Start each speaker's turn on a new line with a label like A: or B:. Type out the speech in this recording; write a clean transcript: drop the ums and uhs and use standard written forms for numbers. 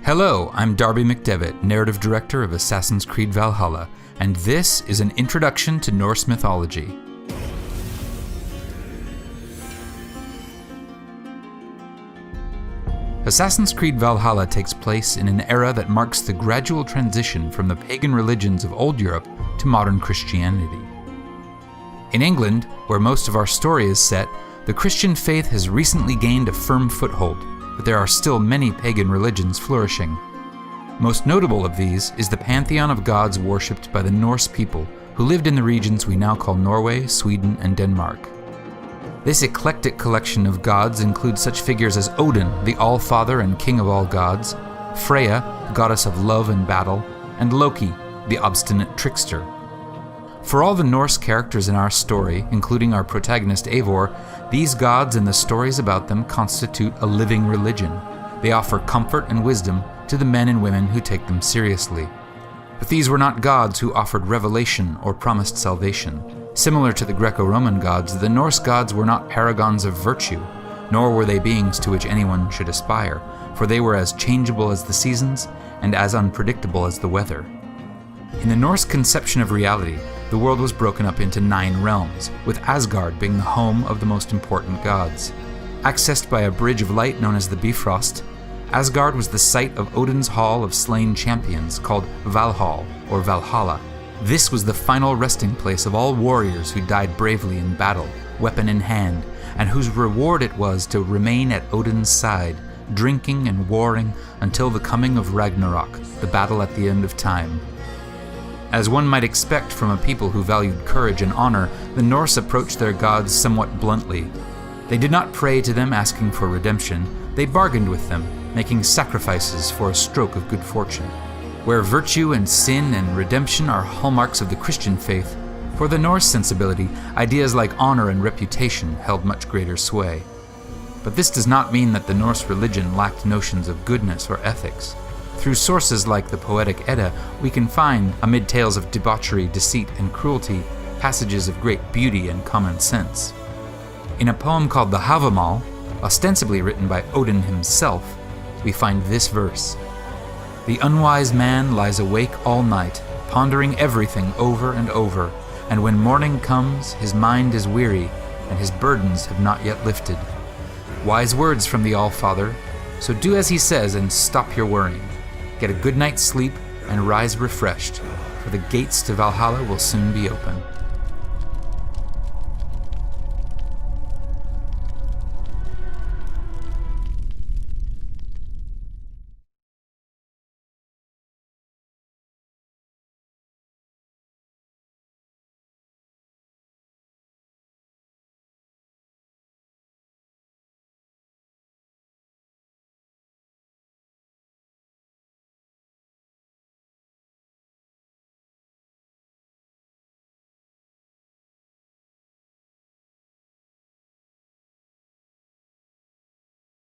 A: Hello, I'm Darby McDevitt, narrative director of Assassin's Creed Valhalla, and this is an introduction to Norse mythology. Assassin's Creed Valhalla takes place in an era that marks the gradual transition from the pagan religions of old Europe to modern Christianity. In England, where most of our story is set, the Christian faith has recently gained a firm foothold, but there are still many pagan religions flourishing. Most notable of these is the pantheon of gods worshipped by the Norse people who lived in the regions we now call Norway, Sweden, and Denmark. This eclectic collection of gods includes such figures as Odin, the All-Father and King of all gods, Freya, goddess of love and battle, and Loki, the obstinate trickster. For all the Norse characters in our story, including our protagonist Eivor, these gods and the stories about them constitute a living religion. They offer comfort and wisdom to the men and women who take them seriously. But these were not gods who offered revelation or promised salvation. Similar to the Greco-Roman gods, the Norse gods were not paragons of virtue, nor were they beings to which anyone should aspire, for they were as changeable as the seasons and as unpredictable as the weather. In the Norse conception of reality, the world was broken up into 9 realms, with Asgard being the home of the most important gods. Accessed by a bridge of light known as the Bifrost, Asgard was the site of Odin's Hall of Slain Champions, called Valhall, or Valhalla. This was the final resting place of all warriors who died bravely in battle, weapon in hand, and whose reward it was to remain at Odin's side, drinking and warring until the coming of Ragnarok, the battle at the end of time. As one might expect from a people who valued courage and honor, the Norse approached their gods somewhat bluntly. They did not pray to them asking for redemption, they bargained with them, making sacrifices for a stroke of good fortune. Where virtue and sin and redemption are hallmarks of the Christian faith, for the Norse sensibility, ideas like honor and reputation held much greater sway. But this does not mean that the Norse religion lacked notions of goodness or ethics. Through sources like the Poetic Edda, we can find, amid tales of debauchery, deceit, and cruelty, passages of great beauty and common sense. In a poem called the Havamal, ostensibly written by Odin himself, we find this verse: "The unwise man lies awake all night, pondering everything over and over, and when morning comes, his mind is weary, and his burdens have not yet lifted." Wise words from the All-Father, so do as he says and stop your worrying. Get a good night's sleep and rise refreshed, for the gates to Valhalla will soon be open.